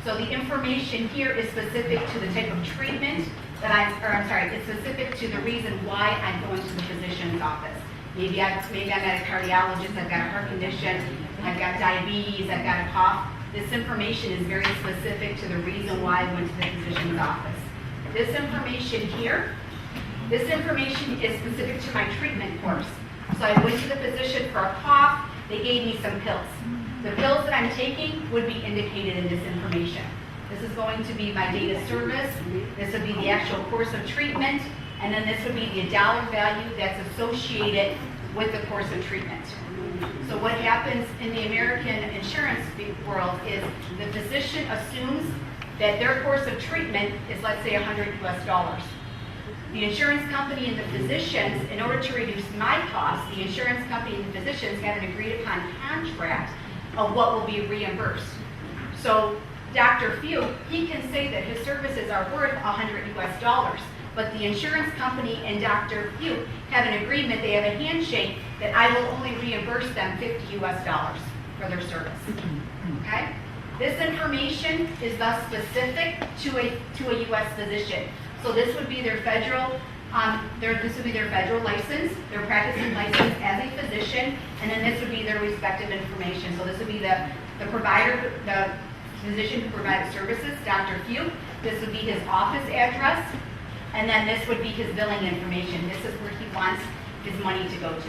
So the information here is specific to the type of treatment that it's specific to the reason why I'm going to the physician's office. Maybe I'm at a cardiologist, I've got a heart condition, I've got diabetes, I've got a cough. This information is very specific to the reason why I went to the physician's office. This information here, this information is specific to my treatment course. So I went to the physician for a cough, they gave me some pills. The pills that I'm taking would be indicated in this information. This is going to be my date of service, this would be the actual course of treatment, and then this would be the dollar value that's associated with the course of treatment. So what happens in the American insurance world is the physician assumes that their course of treatment is, let's say, $100 US. The insurance company and the physicians, in order to reduce my costs, the insurance company and the physicians have an agreed upon contract of what will be reimbursed. So Dr. Fuke, he can say that his services are worth $100 US, but the insurance company and Dr. Fuke have an agreement, they have a handshake, that I will only reimburse them $50 US for their service. Okay? This information is thus specific to a U.S. physician. So this would be their federal, license, their practicing license as a physician, and then this would be their respective information. So this would be the provider, the physician who provided services, Dr. Fuke. This would be his office address, and then this would be his billing information. This is where he wants his money to go to.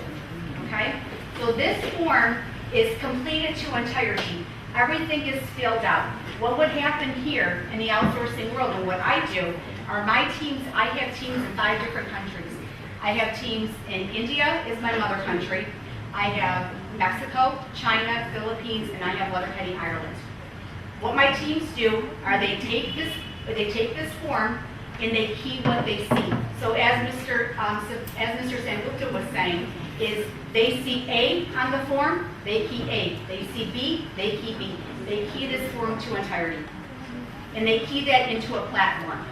Okay? So this form is completed to entirety. Everything is filled out. What would happen here in the outsourcing world and what I do are my teams, I have teams in 5 different countries. I have teams in India is my mother country. I have Mexico, China, Philippines, and I have Letterheading Ireland. What my teams do are they take this form and they key what they see. So as Mr. Sangupta was saying, is they see A on the form, they key A. They see B, they key B. They key this form to entirety. And they key that into a platform,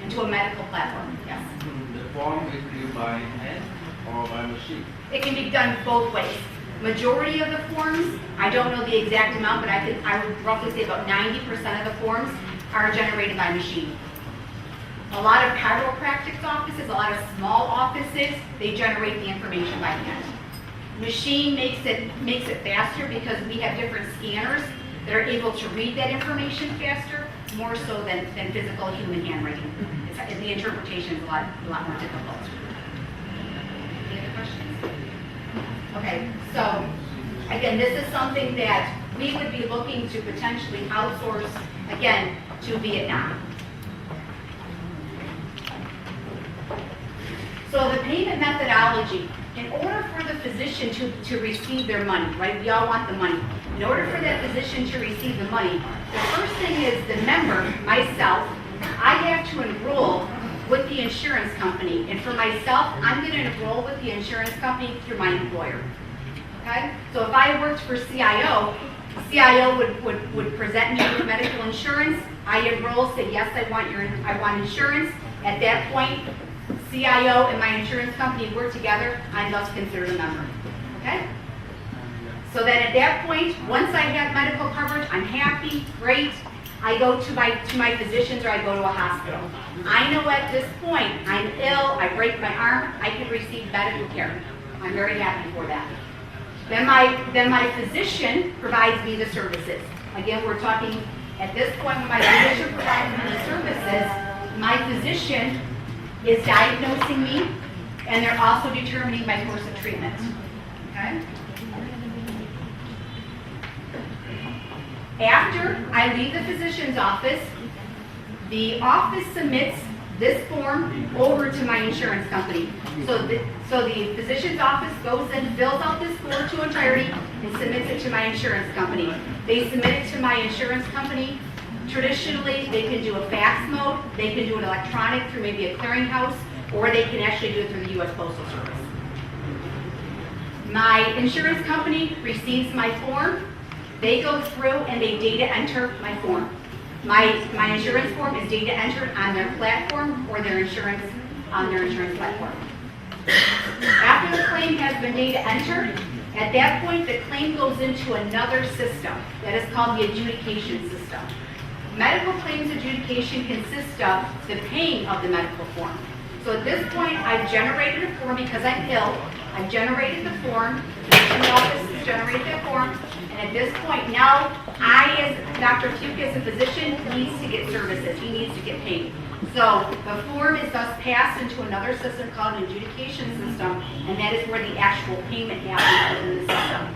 into a medical platform, yes.
The form is filled by hand or by machine?
It can be done both ways. Majority of the forms, I don't know the exact amount, but I would roughly say about 90% of the forms are generated by machine. A lot of chiropractic offices, a lot of small offices, they generate the information by hand. Machine makes it faster because we have different scanners that are able to read that information faster, more so than physical human handwriting. The interpretation is a lot more difficult. Any other questions? Okay, so again, this is something that we would be looking to potentially outsource, again, to Vietnam. So the payment methodology, in order for the physician to receive their money, right? We all want the money. In order for that physician to receive the money, the first thing is the member, myself, I have to enroll with the insurance company. And for myself, I'm going to enroll with the insurance company through my employer. Okay? So if I worked for CIO, CIO would present me with medical insurance. I enroll, say, yes, I want insurance. At that point, CIO and my insurance company work together. I'm thus considered a member. Okay? So then at that point, once I have medical coverage, I'm happy, great. I go to my physicians or I go to a hospital. I know at this point I'm ill, I break my arm, I can receive medical care. I'm very happy for that. Then my physician provides me the services. Again, we're talking at this point when my physician provides me the services, my physician is diagnosing me and they're also determining my course of treatment. Okay? After I leave the physician's office, the office submits this form over to my insurance company. So the physician's office goes and fills out this form to entirety and submits it to my insurance company. They submit it to my insurance company. Traditionally, they can do a fax mode, they can do it electronic through maybe a clearinghouse, or they can actually do it through the U.S. Postal Service. My insurance company receives my form. They go through and they data enter my form. My insurance form is data entered on their platform or their insurance platform. After the claim has been data entered, at that point the claim goes into another system that is called the adjudication system. Medical claims adjudication consists of the paying of the medical form. So at this point, I've generated a form because I'm ill. I've generated the form. The physician's office has generated that form. And at this point, now I, as Dr. Fuke, as a physician, needs to get services. He needs to get paid. So the form is thus passed into another system called an adjudication system, and that is where the actual payment happens in the system.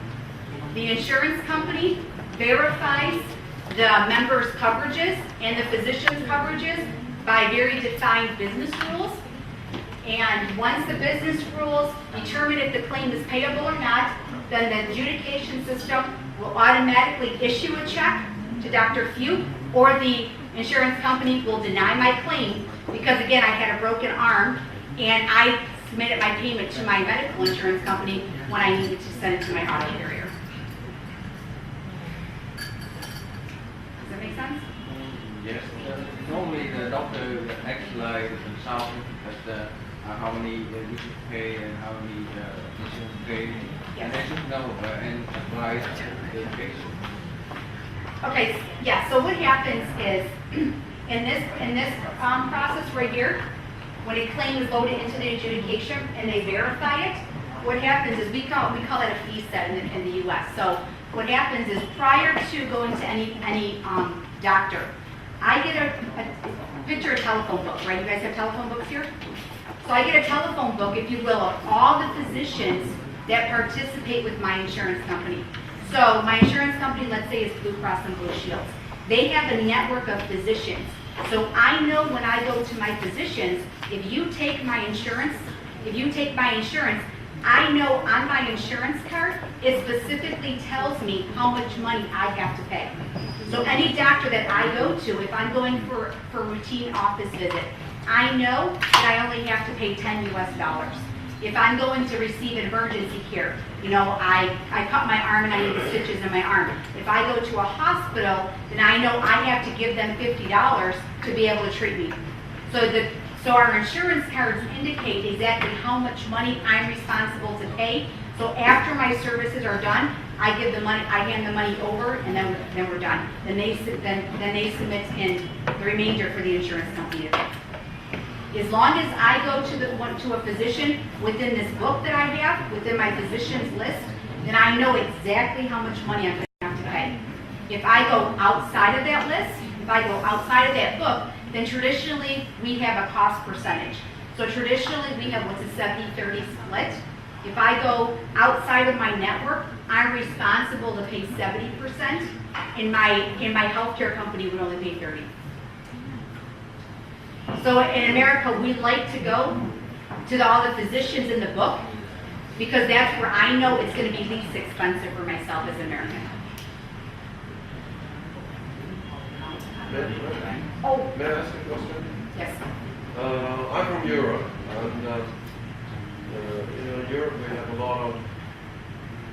The insurance company verifies the member's coverages and the physician's coverages by very defined business rules. And once the business rules determine if the claim is payable or not, then the adjudication system will automatically issue a check to Dr. Fuke, or the insurance company will deny my claim because, again, I had a broken arm and I submitted my payment to my medical insurance company when I needed to send it to my auto carrier. Does that make sense?
Yes. Normally the doctor acts like the consultant, but how many we should pay and how many we should pay, and they should know and advise the patient.
Okay, yeah, so what happens is, in this process right here, when a claim is loaded into the adjudication and they verify it, what happens is we call it a fee set in the U.S. So what happens is prior to going to any doctor, I get a picture of a telephone book, right? You guys have telephone books here? So I get a telephone book, if you will, of all the physicians that participate with my insurance company. So my insurance company, let's say, is Blue Cross and Blue Shields. They have a network of physicians. So I know when I go to my physicians, if you take my insurance, I know on my insurance card, it specifically tells me how much money I have to pay. So any doctor that I go to, if I'm going for routine office visit, I know that I only have to pay $10 US. If I'm going to receive emergency care, you know, I cut my arm and I need the stitches in my arm. If I go to a hospital, then I know I have to give them $50 to be able to treat me. So our insurance cards indicate exactly how much money I'm responsible to pay. So after my services are done, I give the money, I hand the money over, and then we're done. Then they submit in the remainder for the insurance company to pay. As long as I go to a physician within this book that I have, within my physician's list, then I know exactly how much money I'm going to have to pay. If I go outside of that list, if I go outside of that book, then traditionally we have a cost percentage. So traditionally we have what's a 70-30 split. If I go outside of my network, I'm responsible to pay 70%, and my healthcare company would only pay 30%. So in America, we like to go to all the physicians in the book because that's where I know it's going to be least expensive for myself as an American.
May I ask a question?
Yes.
I'm from Europe, and in Europe we have a lot of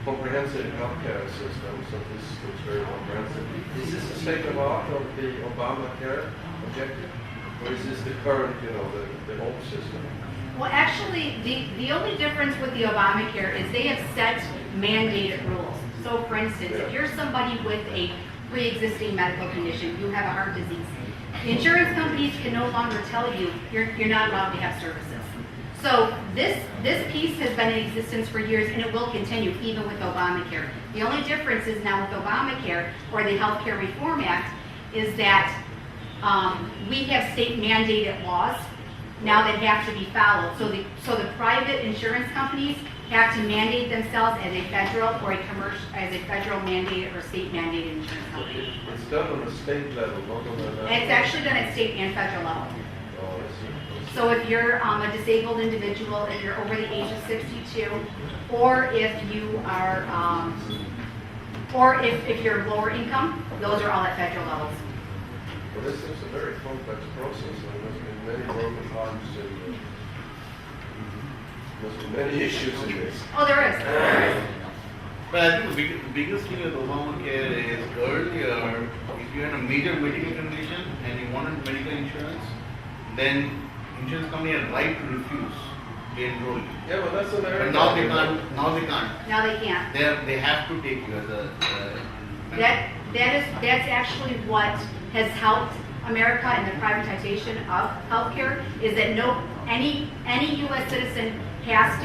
comprehensive healthcare systems, and this looks very comprehensive. Is this the state of art of the Obamacare objective? Or is this the current, the old system?
Well, actually, the only difference with the Obamacare is they have set mandated rules. So, for instance, if you're somebody with a pre-existing medical condition, you have a heart disease, the insurance companies can no longer tell you you're not allowed to have services. So this piece has been in existence for years, and it will continue even with Obamacare. The only difference is now with Obamacare, or the Healthcare Reform Act, is that we have state mandated laws now that have to be followed. So the private insurance companies have to mandate themselves as a federal or a commercial, as a federal mandated or state mandated insurance company.
It's done on a state level, not on a national.
It's actually done at state and federal level.
Oh, I see.
So if you're a disabled individual, if you're over the age of 62, or if you are, or if you're lower income, those are all at federal levels.
Well, this is a very complex process. There must be many broken hearts and must be many issues in this.
Oh, there is.
But I think the biggest thing with Obamacare is earlier, if you had a major medical condition and you wanted medical insurance, then insurance company had right to refuse to enroll you.
Yeah, but that's America.
But now they can't. Now they can't.
Now they can't.
They have to take you as a.
That's actually what has helped America in the privatization of healthcare, is that any U.S. citizen has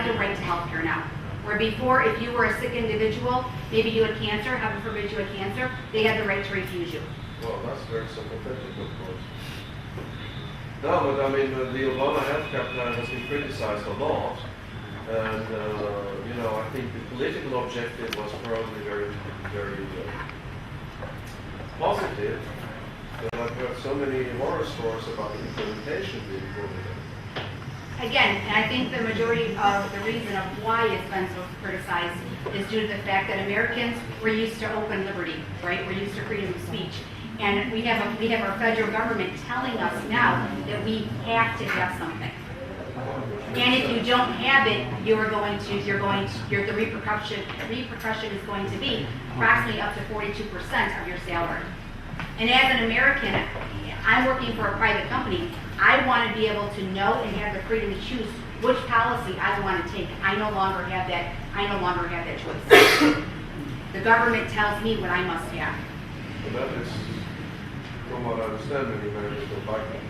the right to healthcare now. Where before, if you were a sick individual, maybe you had cancer, heaven forbid you had cancer, they had the right to refuse you.
Well, that's very sympathetic, of course. No, but I mean, the Obama healthcare plan has been criticized a lot, and I think the political objective was probably very, very positive. But I've heard so many horror stories about the implementation being problematic.
Again, and I think the majority of the reason of why it's been so criticized is due to the fact that Americans were used to open liberty, right? We're used to freedom of speech. And we have our federal government telling us now that we have to have something. And if you don't have it, the repercussion is going to be approximately up to 42% of your salary. And as an American, I'm working for a private company. I want to be able to know and have the freedom to choose which policy I want to take. I no longer have that choice. The government tells me what I must have.
But that is, from what I understand, many Americans don't like that.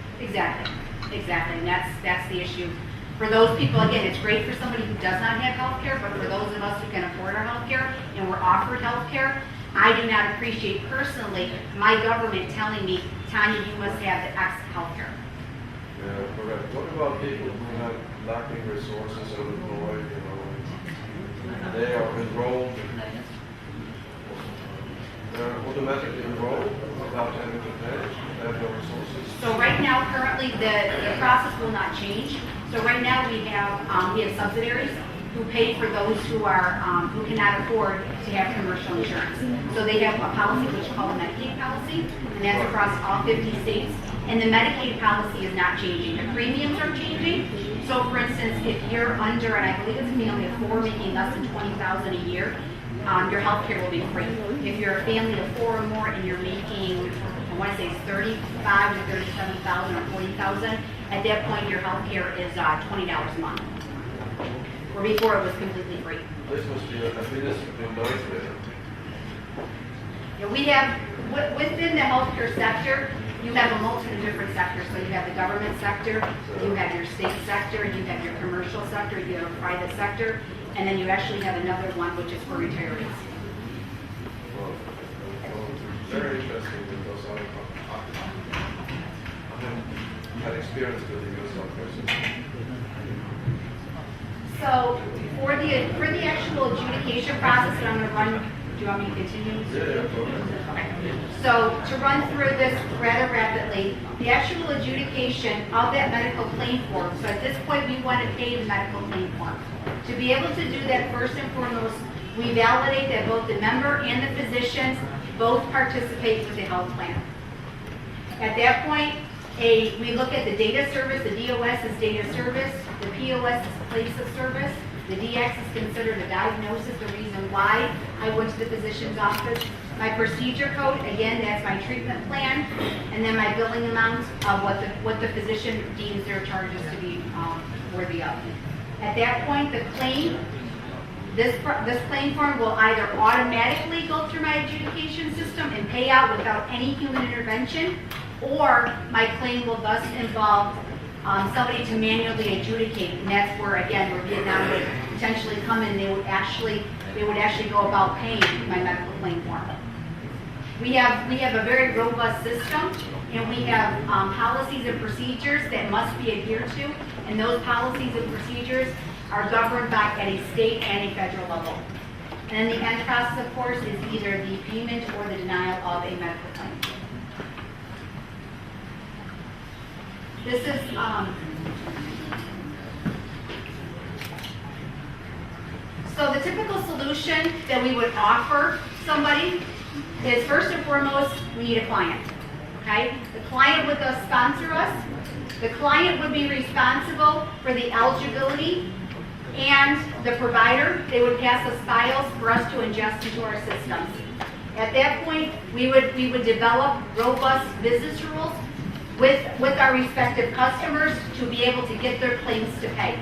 Exactly, and that's the issue. For those people, again, it's great for somebody who does not have health care, but for those of us who can afford our health care and we're offered health care, I do not appreciate personally my government telling me, Tanya, you must have the X health care.
Yeah, correct. What about people who have lacking resources, unemployed, they are enrolled automatically enroll without having to pay? They have no resources?
So right now, currently, the process will not change. So right now, we have subsidiaries who pay for those who are, who cannot afford to have commercial insurance. So they have a policy which is called a Medicaid policy, and that's across all 50 states. And the Medicaid policy is not changing. The premiums are changing. So for instance, if you're under, and I believe it's a family of 4 making less than $20,000 a year, your health care will be free. If you're a family of 4 or more and you're making, I want to say it's 35 to 37,000 or 40,000, at that point your health care is $20 a month. Or before it was completely free.
This must be a municipal nightmare.
We have, within the healthcare sector, you have a multitude of different sectors. So you have the government sector, you have your state sector, you have your commercial sector, you have a private sector, and then you actually have another one which is for retirees.
Well, very interesting because I've had experience with the US healthcare system.
So for the actual adjudication process, and I'm going to run, do you want me to continue?
Yeah,
Okay. So to run through this rather rapidly, the actual adjudication of that medical claim form, so at this point we want to pay the medical claim form. To be able to do that, first and foremost, we validate that both the member and the physicians both participate with the health plan. At that point, we look at the data service. The DOS is data service, the POS is place of service, the DX is considered a diagnosis, the reason why I went to the physician's office. My procedure code, again, that's my treatment plan, and then my billing amount of what the physician deems their charges to be worthy of. At that point, the claim, this claim form will either automatically go through my adjudication system and pay out without any human intervention, or my claim will thus involve somebody to manually adjudicate, and that's where, again, where Vietnam would potentially come in. They would actually go about paying my medical claim form. We have a very robust system, and we have policies and procedures that must be adhered to, and those policies and procedures are governed by at a state and a federal level. And then the end process, of course, is either the payment or the denial of a medical claim. This is so the typical solution that we would offer somebody is, first and foremost, we need a client. Okay? The client would thus sponsor us. The client would be responsible for the eligibility, and the provider, they would pass us files for us to ingest into our systems. At that point, we would develop robust business rules with our respective customers to be able to get their claims to pay.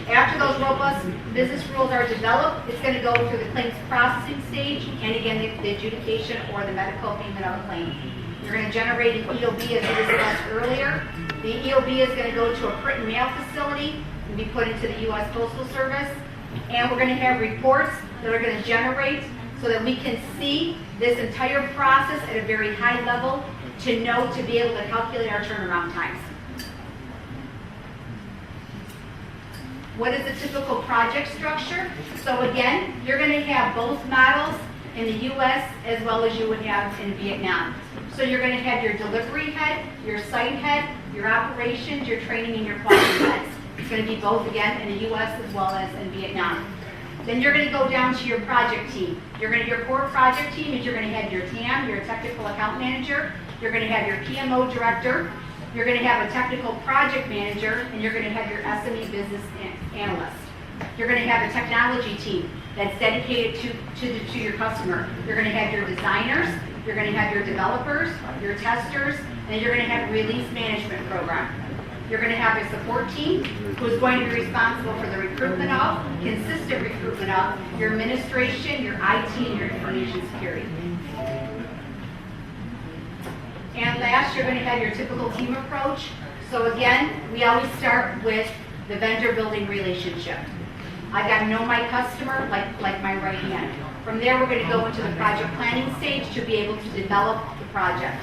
After those robust business rules are developed, it's going to go through the claims processing stage, and again, the adjudication or the medical payment of a claim. You're going to generate an EOB as we discussed earlier. The EOB is going to go to a print and mail facility and be put into the U.S. Postal Service, and we're going to have reports that are going to generate so that we can see this entire process at a very high level to be able to calculate our turnaround times. What is the typical project structure? So again, you're going to have both models in the U.S. as well as you would have in Vietnam. So you're going to have your delivery head, your site head, your operations, your training, and your quality heads. It's going to be both, again, in the U.S. as well as in Vietnam. Then you're going to go down to your project team. Your core project team is you're going to have your TAM, your technical account manager. You're going to have your PMO director. You're going to have a technical project manager, and you're going to have your SME business analyst. You're going to have a technology team that's dedicated to your customer. You're going to have your designers. You're going to have your developers, your testers, and you're going to have a release management program. You're going to have a support team who is going to be responsible for the recruitment of, consistent recruitment of, your administration, your IT, and your information security. And last, you're going to have your typical team approach. So again, we always start with the vendor building relationship. I got to know my customer like my right hand. From there, we're going to go into the project planning stage to be able to develop the project.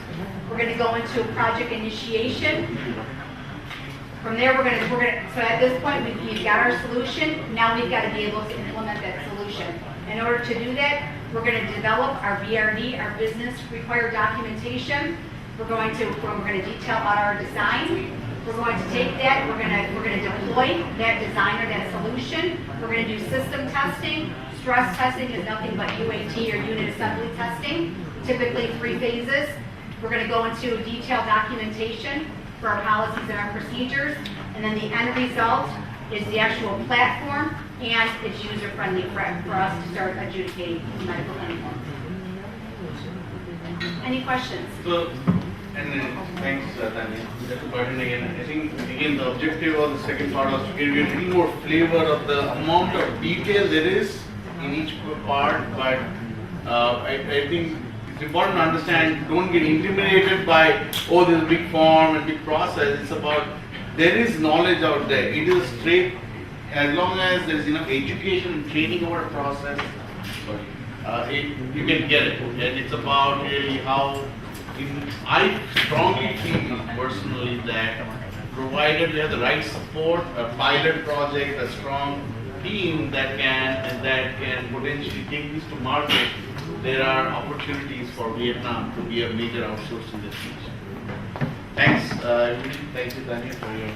We're going to go into project initiation. From there, so at this point, we've got our solution. Now we've got to be able to implement that solution. In order to do that, We're going to develop our BRD, our business required documentation. We're going to detail out our design. We're going to take that, we're going to deploy that design or that solution. We're going to do system testing. Stress testing is nothing but UAT or unit assembly testing, typically 3 phases. We're going to go into detailed documentation for our policies and our procedures, and then the end result is the actual platform, and it's user-friendly for us to start adjudicating medical claims. Any questions?
So, thanks, Tanya. Just a question again. I think, again, the objective of the second part was to give you a little more flavor of the amount of detail there is in each part, but I think it's important to understand, don't get intimidated by, oh, there's a big form and big process. It's about, there is knowledge out there. It is straight, as long as there is enough education and training about a process, you can get it. And it's about really how, I strongly feel personally that provided we have the right support, a pilot project, a strong team that can potentially take this to market, there are opportunities for Vietnam to be a major outsourcing destination. Thanks, everybody. Thank you, Tanya, for your